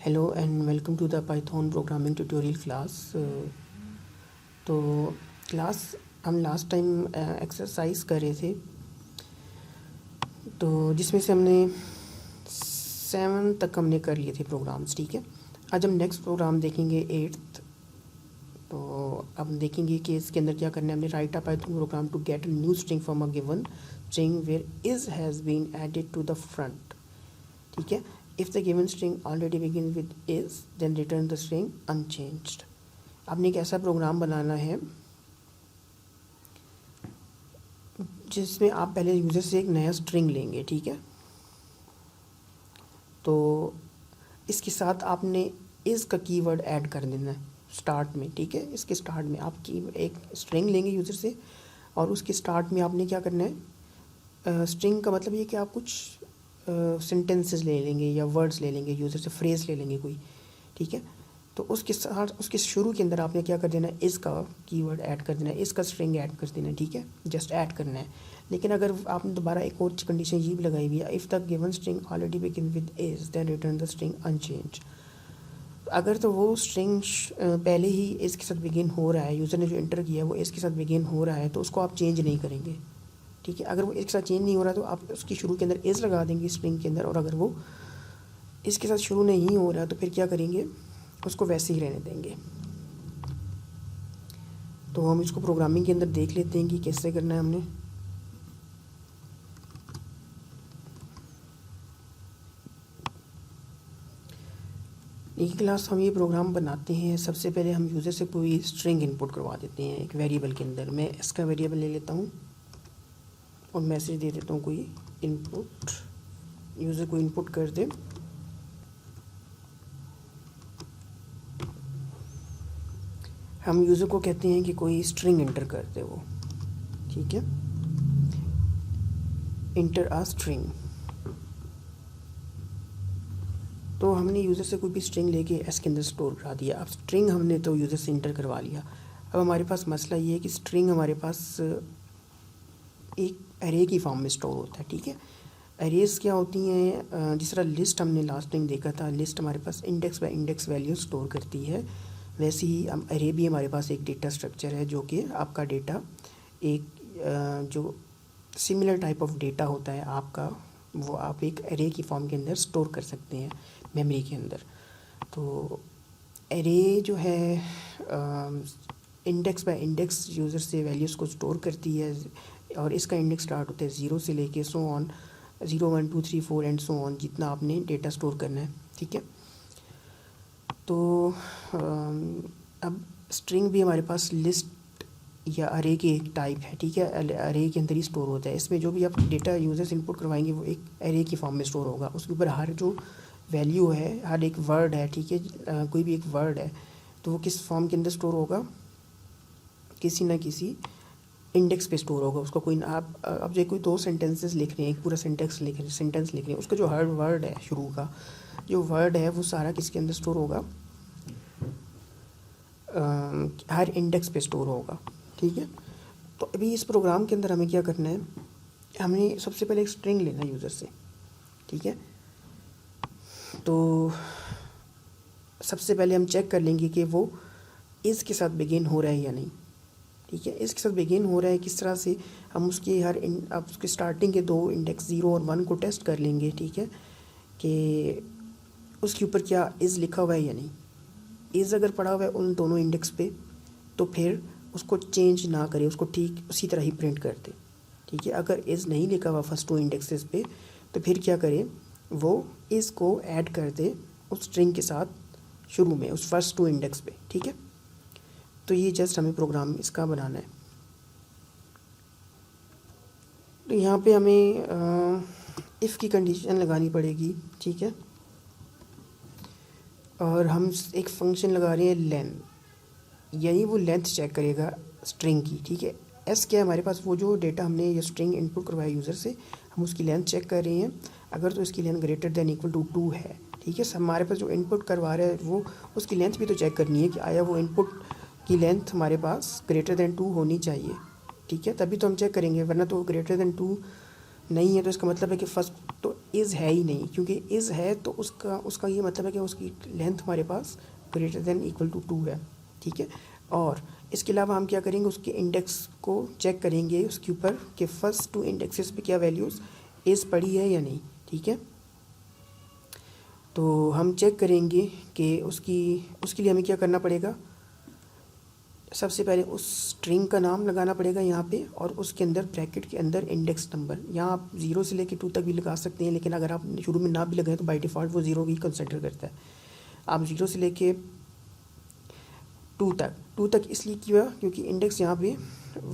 Hello and welcome to the Python programming tutorial class. तो class हम last time exercise कर रहे थे, तो जिसमें से हमने 7 तक हमने कर लिए थे प्रोग्राम्स। ठीक है, आज हम नेक्स्ट प्रोग्राम देखेंगे 8th। तो अब हम देखेंगे कि इसके अंदर क्या करना है। हमने write a Python program to get a new string from a given string where is has been added to the front. ठीक है, if the given string already begins with is then return the string unchanged। आपने एक ऐसा programme बनाना है जिसमें आप पहले user से एक नया स्ट्रिंग लेंगे। ठीक है, तो इसके साथ आपने इस का कीवर्ड ऐड कर देना है स्टार्ट में। ठीक है, इसके स्टार्ट में आप की एक स्ट्रिंग लेंगे यूज़र से और उसके स्टार्ट में आपने क्या करना है, स्ट्रिंग का मतलब ये कि आप कुछ सेंटेंसेस ले लेंगे या वर्ड्स ले लेंगे, यूज़र से फ्रेज़ ले लेंगे कोई। ठीक है, तो उसके साथ उसके शुरू के अंदर आपने क्या कर देना है, इसका कीवर्ड ऐड कर देना है, इसका स्ट्रिंग ऐड कर देना है। ठीक है, जस्ट ऐड करना है। लेकिन अगर आपने दोबारा एक और कंडीशन ये भी लगाई हुई है, if the given string already begin with is then return the string unchanged. अगर तो वो स्ट्रिंग पहले ही इसके साथ बिगिन हो रहा है, यूज़र ने जो एंटर किया है वो इसके साथ बिगिन हो रहा है, तो उसको आप चेंज नहीं करेंगे। ठीक है, अगर वो इसके साथ चेंज नहीं हो रहा तो आप उसकी शुरू के अंदर इज़ लगा देंगे स्ट्रिंग के अंदर, और अगर वो इसके साथ शुरू नहीं हो रहा तो फिर क्या करेंगे, उसको वैसे ही रहने देंगे। तो हम इसको प्रोग्रामिंग के अंदर देख लेते हैं कि कैसे करना है हमने। एक क्लास हम ये प्रोग्राम बनाते हैं, सबसे पहले हम यूज़र से कोई स्ट्रिंग इनपुट करवा देते हैं एक वेरिएबल के अंदर। मैं इसका वेरिएबल ले लेता हूँ और मैसेज दे देता हूँ कोई इनपुट, यूज़र को इनपुट कर दे। हम यूज़र को कहते हैं कि कोई स्ट्रिंग इंटर कर दे वो। ठीक है, इंटर आ स्ट्रिंग। तो हमने यूज़र से कोई भी स्ट्रिंग लेके एस के अंदर स्टोर करा दिया। अब स्ट्रिंग हमने तो यूज़र से इंटर करवा लिया। अब हमारे पास मसला ये है कि स्ट्रिंग हमारे पास एक एरे की फॉर्म में स्टोर होता है। ठीक है, एरेज क्या होती हैं, जिस तरह लिस्ट हमने लास्ट टाइम देखा था, लिस्ट हमारे पास index by index value store करती है, वैसे ही हम एरे भी हमारे पास एक डेटा स्ट्रक्चर है जो कि आपका डेटा एक जो सिमिलर टाइप ऑफ डेटा होता है आपका, वो आप एक एरे की फॉर्म के अंदर स्टोर कर सकते हैं मेमोरी के अंदर। तो एरे जो है इंडेक्स बाय इंडेक्स यूज़र से वैल्यूज़ को स्टोर करती है, और इसका इंडेक्स स्टार्ट होता है 0 से लेके so on 0 1 2 3 4 and so on, जितना आपने डेटा स्टोर करना है। ठीक है, तो अब स्ट्रिंग भी हमारे पास लिस्ट या अरे की एक टाइप है। ठीक है, अरे के अंदर ही स्टोर होता है। इसमें जो भी आप डेटा यूज़र से इनपुट करवाएंगे वो एक अरे की फॉर्म में स्टोर होगा। उसके ऊपर हर जो वैल्यू है, हर एक वर्ड है, ठीक है, कोई भी एक वर्ड है तो वो किस फॉर्म के अंदर स्टोर होगा, किसी ना किसी इंडेक्स पे स्टोर होगा। उसका कोई आप अब जो कोई 2 सेंटेंसेस लिख रहे हैं, एक पूरा सेंटेंस लिख रहे हैं, उसका जो हर वर्ड है, शुरू का जो वर्ड है वो सारा किसके अंदर स्टोर होगा, हर इंडेक्स पे स्टोर होगा। ठीक है, तो अभी इस प्रोग्राम के अंदर हमें क्या करना है, हमें सबसे पहले एक स्ट्रिंग लेना है यूज़र से। ठीक है, तो सबसे पहले हम चेक कर लेंगे कि वो इस के साथ बिगिन हो रहा है या नहीं। ठीक है, इसके साथ बिगिन हो रहा है किस तरह से, हम उसके अब उसके स्टार्टिंग के 2 इंडेक्स 0 और 1 को टेस्ट कर लेंगे। ठीक है, कि उसके ऊपर क्या इज़ लिखा हुआ है या नहीं। इज़ अगर पड़ा हुआ है उन दोनों इंडेक्स पे तो फिर उसको चेंज ना करें, उसको ठीक उसी तरह ही प्रिंट कर दे। ठीक है, अगर इज़ नहीं लिखा हुआ फर्स्ट 2 इंडेक्सेस पे तो फिर क्या करें, वो इज़ को ऐड कर दे उस स्ट्रिंग के साथ शुरू में, उस फर्स्ट 2 इंडेक्स पे। ठीक है, तो ये जस्ट हमें प्रोग्राम इसका बनाना है। तो यहाँ पे हमें इफ़ की कंडीशन लगानी पड़ेगी। ठीक है, और हम एक फंक्शन लगा रहे हैं लेंथ, यानी वो लेंथ चेक करेगा स्ट्रिंग की। ठीक है, एस क्या है हमारे पास, वो जो डेटा हमने ये स्ट्रिंग इनपुट करवाया यूज़र से, हम उसकी लेंथ चेक कर रहे हैं। अगर तो इसकी length greater than equal to 2 है। ठीक है, हमारे पास जो इनपुट करवा रहा है वो उसकी लेंथ भी तो चेक करनी है कि आया वो इनपुट की लेंथ हमारे पास ग्रेटर देन 2 होनी चाहिए। ठीक है, तभी तो हम चेक करेंगे, वरना तो ग्रेटर देन 2 नहीं है तो इसका मतलब है कि फर्स्ट तो इज़ है ही नहीं, क्योंकि इज़ है तो उसका ये मतलब है कि उसकी लेंथ हमारे पास ग्रेटर देन इक्वल टू 2 है, ठीक है। और इसके अलावा हम क्या करेंगे, उसके इंडेक्स को चेक करेंगे उसके ऊपर कि फर्स्ट 2 इंडेक्सेस पे क्या वैल्यूज़ इज़ पड़ी है या नहीं, ठीक है। तो हम चेक करेंगे कि उसके लिए हमें क्या करना पड़ेगा, सबसे पहले उस स्ट्रिंग का नाम लगाना पड़ेगा यहाँ पे, और उसके अंदर ब्रैकेट के अंदर इंडेक्स नंबर, यहाँ आप 0 से लेकर 2 तक भी लगा सकते हैं, लेकिन अगर आप शुरू में ना भी लगाएं तो बाय डिफ़ॉल्ट वो 0 ही कंसिडर करता है। आप 0 से लेके 2 तक इसलिए किया क्योंकि इंडेक्स यहाँ पे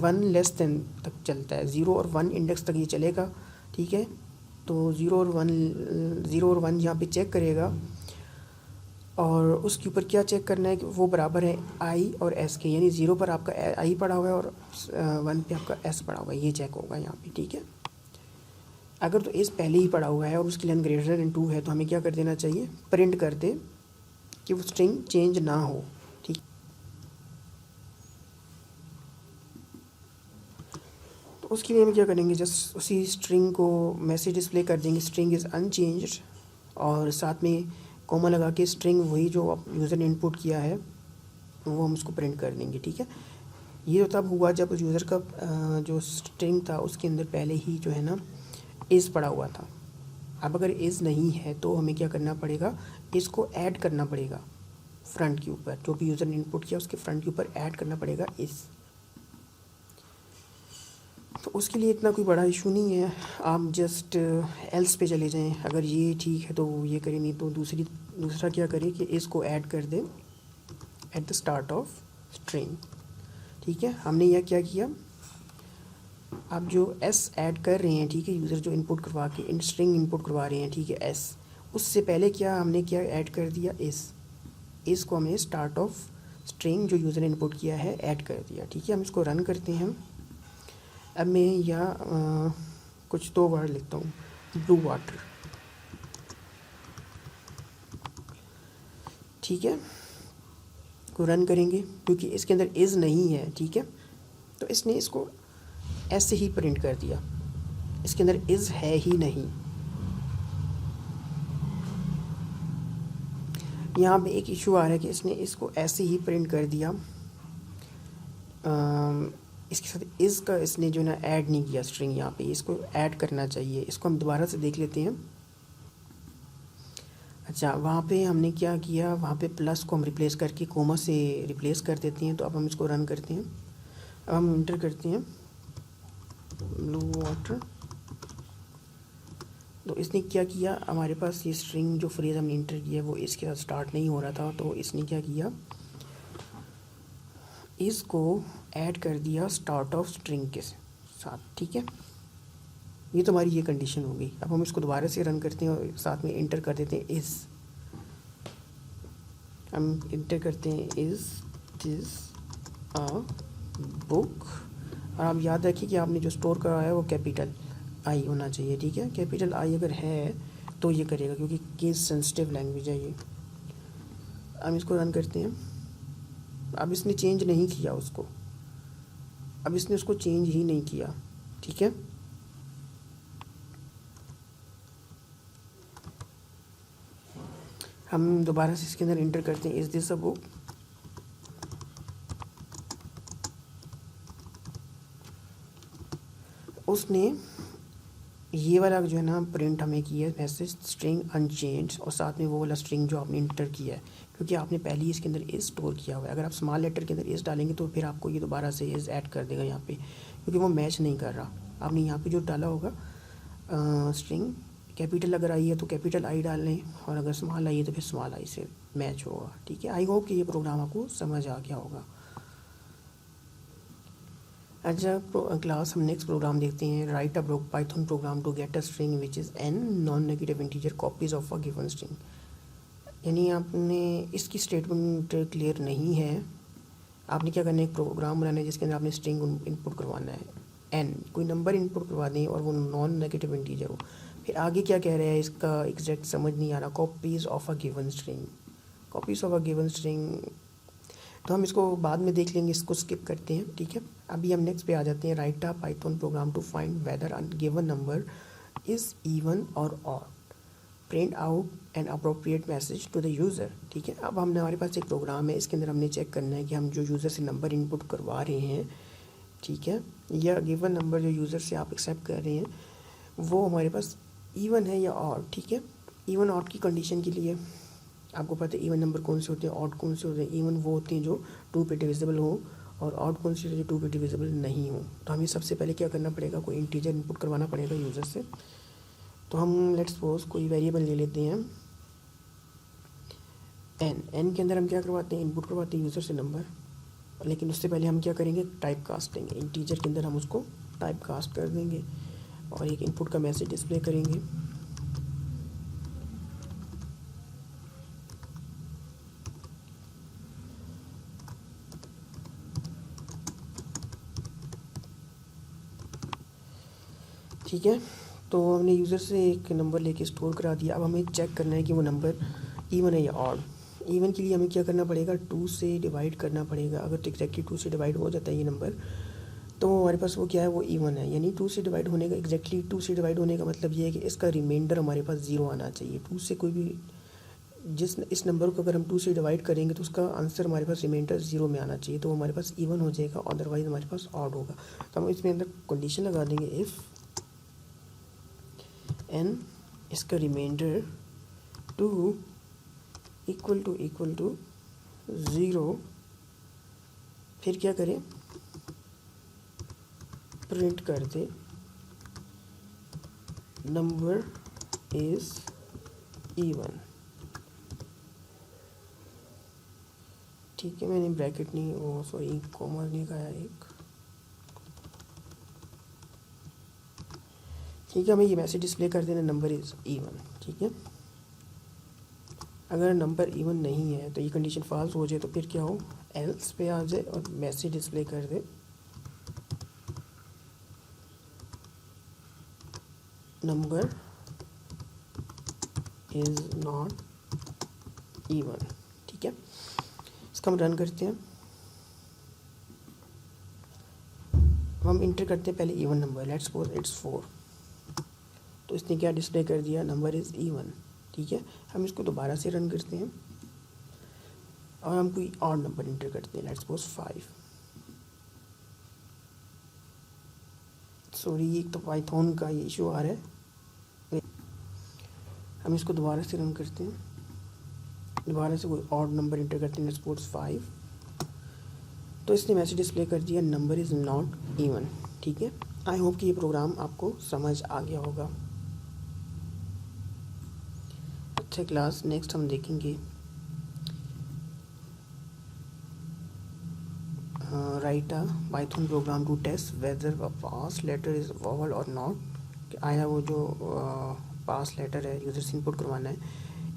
1 लेस देन तक चलता है, 0 और 1 इंडेक्स तक ये चलेगा, ठीक है। तो 0 और 1 यहाँ पे चेक करेगा, और उसके ऊपर क्या चेक करना है कि वो बराबर है आई और एस के, यानी 0 पर आपका आई पड़ा हुआ है और 1 पे आपका एस पड़ा हुआ है, ये चेक होगा यहाँ पे, ठीक है। अगर तो एस पहले ही पड़ा हुआ है और उसकी लेंथ ग्रेटर देन 2 है तो हमें क्या कर देना चाहिए, प्रिंट कर दे कि वो स्ट्रिंग चेंज ना हो, ठीक। तो उसके लिए हम क्या करेंगे, जस्ट उसी स्ट्रिंग को मैसेज डिस्प्ले कर देंगे, स्ट्रिंग इज़ अनचेंज्ड, और साथ में कॉमा लगा के स्ट्रिंग वही जो यूज़र ने इनपुट किया है वो हम उसको प्रिंट कर देंगे, ठीक है। ये तो तब हुआ जब उस यूज़र का जो स्ट्रिंग था उसके अंदर पहले ही जो है ना इज़ पड़ा हुआ था। अब अगर इज़ नहीं है तो हमें क्या करना पड़ेगा, इसको ऐड करना पड़ेगा फ्रंट के ऊपर, जो भी यूज़र ने इनपुट किया उसके फ्रंट के ऊपर ऐड करना पड़ेगा इज़। तो उसके लिए इतना कोई बड़ा इशू नहीं है, आप जस्ट एल्स पे चले जाएं, अगर ये ठीक है तो ये करें, नहीं तो दूसरा क्या करें कि इसको ऐड कर दें at the start of string, ठीक है। हमने यह क्या किया, आप जो एस ऐड कर रहे हैं, ठीक है, यूज़र जो इनपुट करवा के इन स्ट्रिंग इनपुट करवा रहे हैं, ठीक है, एस, उससे पहले हमने क्या ऐड कर दिया, इस को हमने स्टार्ट ऑफ स्ट्रिंग जो यूज़र ने इनपुट किया है ऐड कर दिया, ठीक है। हम इसको रन करते हैं। अब मैं यहाँ कुछ 2 वर्ड लिखता हूँ, ब्लू वाटर, ठीक है, को रन करेंगे क्योंकि इसके अंदर इज़ नहीं है, ठीक है। तो इसने इसको ऐसे ही प्रिंट कर दिया, इसके अंदर इज़ है ही नहीं। यहाँ पे एक इशू आ रहा है कि इसने इसको ऐसे ही प्रिंट कर दिया, इसके साथ इज़ का इसने जो ना ऐड नहीं किया स्ट्रिंग, यहाँ पे इसको ऐड करना चाहिए। इसको हम दोबारा से देख लेते हैं। अच्छा, वहाँ पे हमने क्या किया, वहाँ पे प्लस को हम रिप्लेस करके कोमा से रिप्लेस कर देते हैं। तो अब हम इसको रन करते हैं, अब हम इंटर करते हैं ब्लू वाटर। तो इसने क्या किया, हमारे पास ये स्ट्रिंग जो फ्रेज़ हमने इंटर किया वो इसके साथ स्टार्ट नहीं हो रहा था, तो इसने क्या किया, इसको ऐड कर दिया स्टार्ट ऑफ स्ट्रिंग के साथ, ठीक है। ये तो हमारी ये कंडीशन हो गई। अब हम इसको दोबारा से रन करते हैं और साथ में इंटर कर देते हैं इज़, हम इंटर करते हैं इज़ दिस अ बुक। और आप याद रखिए कि आपने जो स्टोर करा है वो कैपिटल आई होना चाहिए, ठीक है। कैपिटल आई अगर है तो ये करेगा, क्योंकि केस सेंसिटिव लैंग्वेज है ये। हम इसको रन करते हैं। अब इसने चेंज नहीं किया उसको, अब इसने उसको चेंज ही नहीं किया, ठीक है। हम दोबारा से इसके अंदर इंटर करते हैं इज़ दिस अ बुक। उसने ये वाला जो है ना प्रिंट हमें किया मैसेज स्ट्रिंग अनचेंज्ड, और साथ में वो वाला स्ट्रिंग जो आपने इंटर किया है, क्योंकि आपने पहले ही इसके अंदर इज़ स्टोर किया हुआ है। अगर आप स्मॉल लेटर के अंदर इज़ डालेंगे तो फिर आपको ये दोबारा से इज़ ऐड कर देगा यहाँ पे, क्योंकि वो मैच नहीं कर रहा। आपने यहाँ पे जो डाला होगा स्ट्रिंग कैपिटल अगर आई है तो कैपिटल आई डाल लें, और अगर स्मॉल आई है तो फिर स्मॉल आई से मैच होगा, ठीक है। आई होप कि ये प्रोग्राम आपको समझ आ गया होगा। अच्छा क्लास, हम नेक्स्ट प्रोग्राम देखते हैं। Write a Python program to get a string which is an non negative integer copies of a given string. यानी आपने इसकी स्टेटमेंट क्लियर नहीं है। आपने क्या करना है, एक प्रोग्राम बनाना है जिसके अंदर आपने स्ट्रिंग इनपुट करवाना है, एन कोई नंबर इनपुट करवा दें और वो नॉन नेगेटिव इंटीजर हो। फिर आगे क्या कह रहा है इसका एग्जैक्ट समझ नहीं आ रहा, copies of a given string, copies of a given string. तो हम इसको बाद में देख लेंगे, इसको स्किप करते हैं, ठीक है। अभी हम नेक्स्ट पे आ जाते हैं। Write a Python program to find whether a given number is even और odd, print out an appropriate message to the user. ठीक है, अब हमने हमारे पास एक प्रोग्राम है, इसके अंदर हमने चेक करना है कि हम जो यूज़र से नंबर इनपुट करवा रहे हैं, ठीक है, या गिवन नंबर जो यूज़र से आप एक्सेप्ट कर रहे हैं वो हमारे पास इवन है या ऑड। ठीक है, इवन ऑड की कंडीशन के लिए आपको पता है इवन नंबर कौन से होते हैं, ऑड कौन से होते हैं। इवन वो होते हैं जो 2 पे डिविजिबल हो, और ऑड कौन से होते हैं जो 2 पे डिविजिबल नहीं हो। तो हमें सबसे पहले क्या करना पड़ेगा, कोई इंटीजर इनपुट करवाना पड़ेगा यूज़र से। तो हम लेट्स सपोज कोई वेरिएबल ले लेते हैं एन के अंदर हम क्या करवाते हैं, इनपुट करवाते हैं यूज़र से नंबर, लेकिन उससे पहले हम क्या करेंगे, टाइप कास्टिंग, इंटीजर के अंदर हम उसको टाइप कास्ट कर देंगे और एक इनपुट का मैसेज डिस्प्ले करेंगे। ठीक है, तो हमने यूज़र से एक नंबर लेके स्टोर करा दिया। अब हमें चेक करना है कि वो नंबर इवन है या ऑड। इवन के लिए हमें क्या करना पड़ेगा, 2 से डिवाइड करना पड़ेगा। अगर एग्जैक्टली 2 से डिवाइड हो जाता है ये नंबर, तो हमारे पास वो क्या है, वो इवन है। यानी 2 से डिवाइड होने का, एग्जैक्टली 2 से डिवाइड होने का मतलब ये है कि इसका रिमाइंडर हमारे पास 0 आना चाहिए। 2 से कोई भी इस नंबर को अगर हम 2 से डिवाइड करेंगे तो उसका आंसर हमारे पास रिमाइंडर 0 में आना चाहिए, तो हमारे पास इवन हो जाएगा, अदरवाइज हमारे पास ऑड होगा। तो हम इसमें अंदर कंडीशन लगा देंगे, इफ़ एन इसका रिमाइंडर 2 इक्वल टू 0, फिर क्या करें, प्रिंट कर दे नंबर इज़ इवन। ठीक है, मैंने ब्रैकेट नहीं, वो सॉरी कॉमा नहीं लगाया एक। ठीक है, हमें ये मैसेज डिस्प्ले कर देना, नंबर इज़ इवन। ठीक है, अगर नंबर इवन नहीं है तो ये कंडीशन फॉल्स हो जाए तो फिर क्या हो, एल्स पे आ जाए और मैसेज डिस्प्ले कर दे नंबर इज़ नॉट इवन। ठीक है, इसका हम रन करते हैं। हम इंटर करते हैं पहले even number, let's suppose it's 4, तो इसने क्या डिस्प्ले कर दिया, नंबर इज़ इवन। ठीक है, हम इसको दोबारा से रन करते हैं और हम कोई और नंबर इंटर करते हैं, लेट्स सपोज 5। सॉरी, एक तो पाइथन का ये इशू आ रहा है। हम इसको दोबारा से रन करते हैं, दोबारा से कोई और नंबर इंटर करते हैं, लेट्स सपोज 5, तो इसने मैसेज डिस्प्ले कर दिया नंबर इज़ नॉट इवन। ठीक है, आई होप कि ये प्रोग्राम आपको समझ आ गया होगा। अच्छा क्लास, नेक्स्ट हम देखेंगे write a Python program to test whether a pass letter is vowel और नॉट। आया वो जो पास लेटर है, यूज़र से इनपुट करवाना है,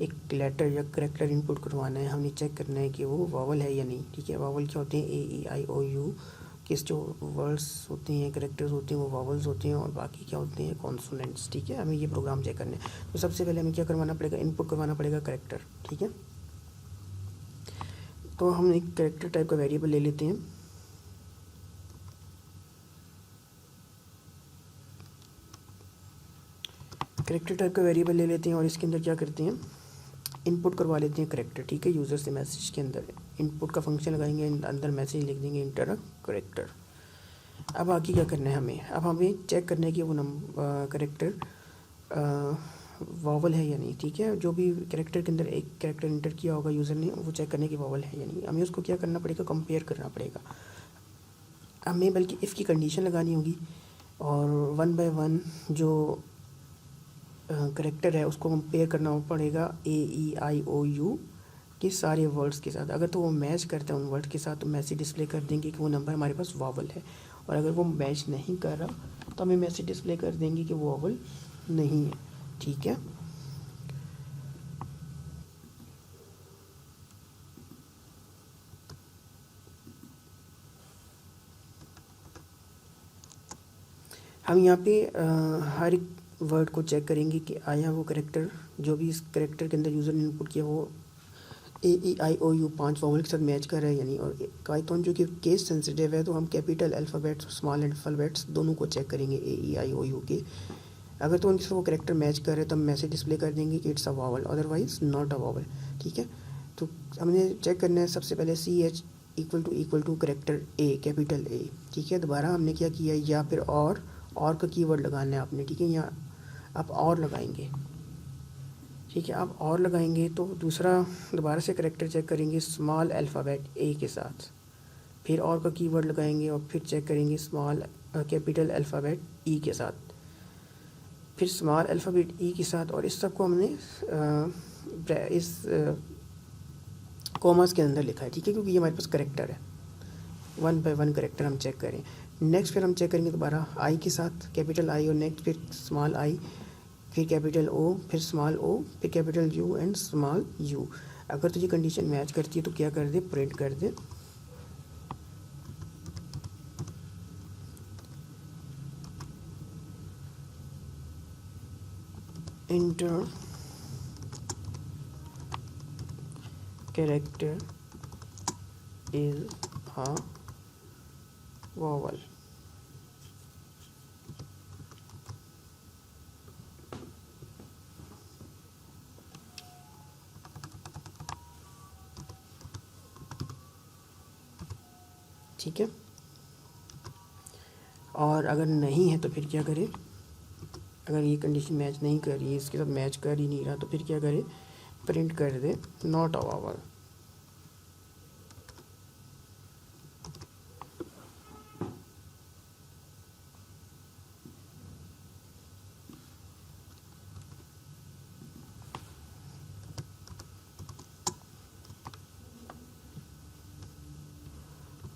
एक लेटर या करेक्टर इनपुट करवाना है, हमने चेक करना है कि वो वॉवल है या नहीं। ठीक है, वॉवल क्या होते हैं, AEIOU, किस जो वर्ड्स होते हैं, करेक्टर्स होते हैं वो वॉवल्स होते हैं, और बाकी क्या होते हैं, कॉन्सोनेंट्स। ठीक है, हमें ये प्रोग्राम चेक करना है। तो सबसे पहले हमें क्या करवाना पड़ेगा, इनपुट करवाना पड़ेगा करेक्टर। ठीक है, तो हम एक करेक्टर टाइप का वेरिएबल ले लेते हैं, करेक्टर टाइप का वेरिएबल ले लेते हैं और इसके अंदर क्या करते हैं, इनपुट करवा लेते हैं करेक्टर। ठीक है, यूज़र से मैसेज के अंदर इनपुट का फंक्शन लगाएंगे, अंदर मैसेज लिख देंगे इंटर अ करेक्टर। अब आगे क्या करना है हमें, अब हमें चेक करना है कि वो करेक्टर वॉवल है या नहीं। ठीक है, जो भी करेक्टर के अंदर एक करेक्टर इंटर किया होगा यूज़र ने, वो चेक करने की वॉवल है या नहीं। हमें उसको क्या करना पड़ेगा, कंपेयर करना पड़ेगा। हमें बल्कि इफ़ की कंडीशन लगानी होगी और 1 बाय 1 जो करेक्टर है उसको कंपेयर करना पड़ेगा AEIOU के सारे वर्ड्स के साथ। अगर तो वो मैच करता है उन वर्ड के साथ तो मैसेज डिस्प्ले कर देंगे कि वो नंबर हमारे पास वॉवल है, और अगर वो मैच नहीं कर रहा तो हमें मैसेज डिस्प्ले कर देंगे कि वो वॉवल नहीं है। ठीक है, हम यहाँ पे हर एक वर्ड को चेक करेंगे कि आया वो करेक्टर, जो भी इस करेक्टर के अंदर यूज़र ने इनपुट किया वो AEIOU 5 वॉवल के साथ मैच कर रहा है या नहीं। और पाइथन जो कि केस सेंसिटिव है तो हम कैपिटल अल्फ़ाबेट्स और स्मॉल अल्फ़ाबेट्स दोनों को चेक करेंगे AEIOU के अगर तो उनके साथ वो करेक्टर मैच कर रहे तो हम मैसेज डिस्प्ले कर देंगे कि it's a vowel, otherwise not a vowel. ठीक है, तो हमने चेक करना है सबसे पहले CH equal to character A, capital A. ठीक है, दोबारा हमने क्या किया, या फिर और का कीवर्ड लगाना है आपने। ठीक है, यहाँ आप और लगाएंगे। ठीक है, आप और लगाएंगे तो दूसरा दोबारा से करेक्टर चेक करेंगे स्मॉल अल्फ़ाबेट ए के साथ, फिर और का कीवर्ड लगाएंगे और फिर चेक करेंगे स्मॉल कैपिटल अल्फ़ाबेट ई के साथ, फिर स्मॉल अल्फ़ाबेट ई के साथ, और इस सब को हमने इस कॉमर्स के अंदर लिखा है। ठीक है, क्योंकि ये हमारे पास करेक्टर है, 1 बाय 1 करेक्टर हम चेक करें। नेक्स्ट फिर हम चेक करेंगे दोबारा आई के साथ, कैपिटल आई, और नेक्स्ट फिर स्मॉल आई, फिर कैपिटल ओ, फिर स्मॉल ओ, फिर capital you and small you. अगर तो ये कंडीशन मैच करती है तो क्या कर दे, प्रिंट कर दे enter character is a vowel. ठीक है, और अगर नहीं है तो फिर क्या करें, अगर ये कंडीशन मैच नहीं कर रही है, इसके साथ मैच कर ही नहीं रहा, तो फिर क्या करें, प्रिंट कर they not a vowel.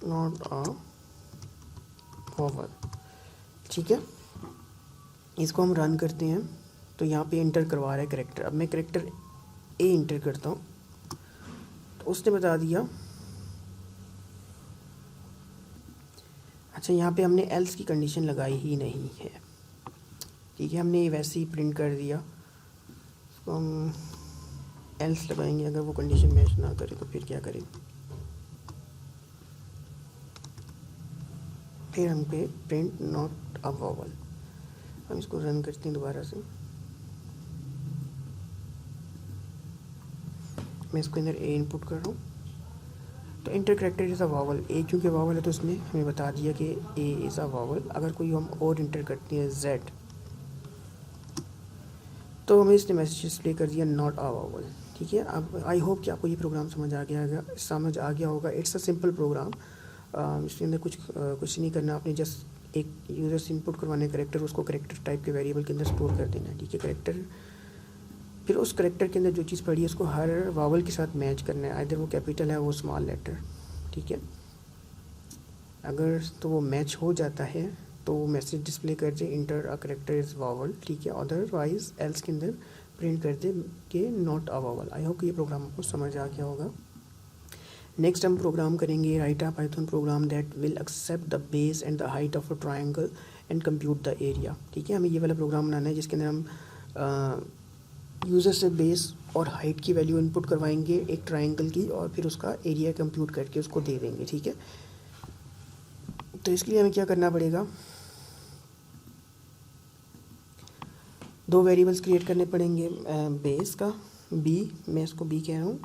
Not a vowel. ठीक है, इसको हम रन करते हैं तो यहाँ पे इंटर करवा रहा है करेक्टर। अब मैं करेक्टर ए इंटर करता हूँ तो उसने बता दिया। अच्छा, यहाँ पे हमने एल्स की कंडीशन लगाई ही नहीं है। ठीक है, हमने वैसे ही प्रिंट कर दिया। इसको हम एल्स लगाएंगे, अगर वो कंडीशन मैच ना करे तो फिर क्या करें, फिर हम पे प्रिंट नॉट अ वावल। हम इसको रन करते हैं दोबारा से। मैं इसको अंदर ए इनपुट कर रहा हूँ तो enter character is a vowel. A क्योंकि वावल है तो इसने हमें बता दिया कि ए इज़ अ वावल। अगर कोई हम और इंटर करते हैं जेड तो हमें इसने मैसेज डिस्प्ले कर दिया नॉट अ वावल। ठीक है, अब आई होप कि आपको ये प्रोग्राम समझ आ गया होगा। It's a simple program. इसके अंदर कुछ नहीं करना, आपने जस्ट एक यूज़र से इनपुट करवाने करेक्टर, उसको करेक्टर टाइप के वेरिएबल के अंदर स्टोर कर देना है। ठीक है, करेक्टर, फिर उस करेक्टर के अंदर जो चीज़ पड़ी है उसको हर वावल के साथ मैच करना है, आइदर वो कैपिटल है वो स्मॉल लेटर। ठीक है, अगर तो वो मैच हो जाता है तो वो मैसेज डिस्प्ले कर दे enter a character is vowel. ठीक है, अदरवाइज एल्स के अंदर प्रिंट कर दे कि not a vowel. I hope कि ये प्रोग्राम आपको समझ आ गया होगा। नेक्स्ट हम प्रोग्राम करेंगे write a Python program that will accept the base and the height of a triangle and compute the area. ठीक है, हमें ये वाला प्रोग्राम बनाना है जिसके अंदर हम यूज़र से बेस और हाइट की वैल्यू इनपुट करवाएंगे एक ट्रायंगल की, और फिर उसका एरिया कंप्यूट करके उसको दे देंगे। ठीक है, तो इसके लिए हमें क्या करना पड़ेगा, 2 वेरिएबल्स क्रिएट करने पड़ेंगे। बेस का बी, मैं इसको बी कह रहा हूँ,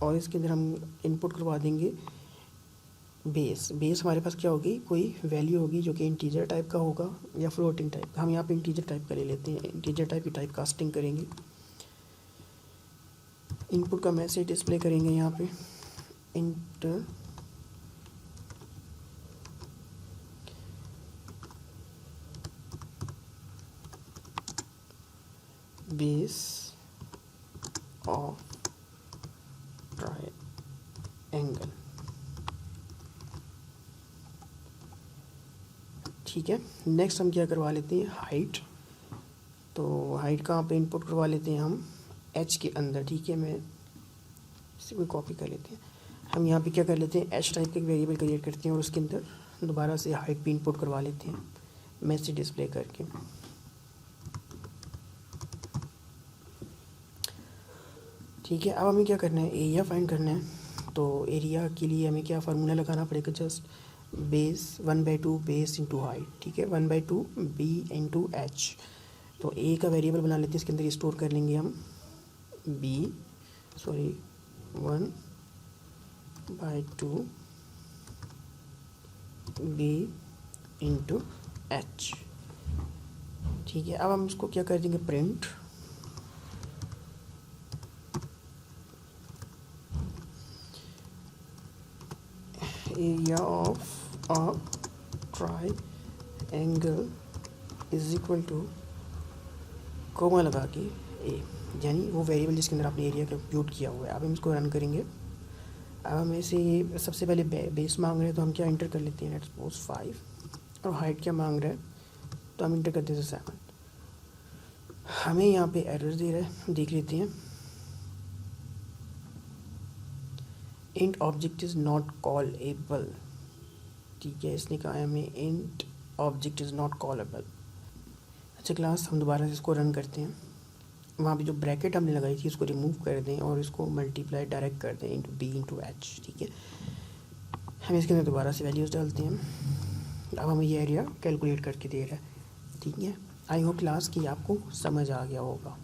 और इसके अंदर हम इनपुट करवा देंगे बेस हमारे पास क्या होगी, कोई वैल्यू होगी जो कि इंटीजर टाइप का होगा या फ्लोटिंग टाइप का। हम यहाँ पे इंटीजर टाइप का ले लेते हैं, इंटीजर टाइप की टाइप कास्टिंग करेंगे। इनपुट का मैसेज डिस्प्ले करेंगे यहाँ पे इंटर बेस ऑफ ट्रायंगल। ठीक है, नेक्स्ट हम क्या करवा लेते हैं, हाइट। तो हाइट कहाँ पे इनपुट करवा लेते हैं हम, एच के अंदर। ठीक है, मैं इसी को कॉपी कर लेते हैं। हम यहाँ पे क्या कर लेते हैं, एच टाइप का एक वेरिएबल क्रिएट करते हैं और उसके अंदर दोबारा से हाइट भी इनपुट करवा लेते हैं मैसेज डिस्प्ले करके। ठीक है, अब हमें क्या करना है, एरिया फाइंड करना है। तो एरिया के लिए हमें क्या फार्मूला लगाना पड़ेगा, just base 1/2 base into height. ठीक है, 1/2 बी इंटू एच। तो ए का वेरिएबल बना लेते हैं, इसके अंदर स्टोर कर लेंगे हम 1/2 b इंटू एच। ठीक है, अब हम इसको क्या कर देंगे, print area of a triangle is equal two comma लगा के ए, यानी वो वेरिएबल जिसके अंदर आपने एरिया कंप्यूट किया हुआ है। अब हम इसको रन करेंगे। अब हम ऐसे ये सबसे पहले बेस मांग रहे हैं तो हम क्या इंटर कर लेते हैं, लेट्स सपोज 5, और हाइट क्या मांग रहा है तो हम इंटर करते हैं 7। हमें यहाँ पे एरर दे रहा है, देख लेते हैं। Int object is not callable. ठीक है, इसने कहा है हमें int object is not callable. अच्छा क्लास, हम दोबारा से इसको रन करते हैं। वहाँ पे जो ब्रैकेट हमने लगाई थी उसको रिमूव कर दें और इसको मल्टीप्लाई डायरेक्ट कर दें इंटू बी इंटू एच। ठीक है, हम इसके अंदर दोबारा से वैल्यूज़ डालते हैं। अब हमें ये एरिया कैलकुलेट करके दे रहा है। ठीक है, आई होप क्लास कि आपको समझ आ गया होगा।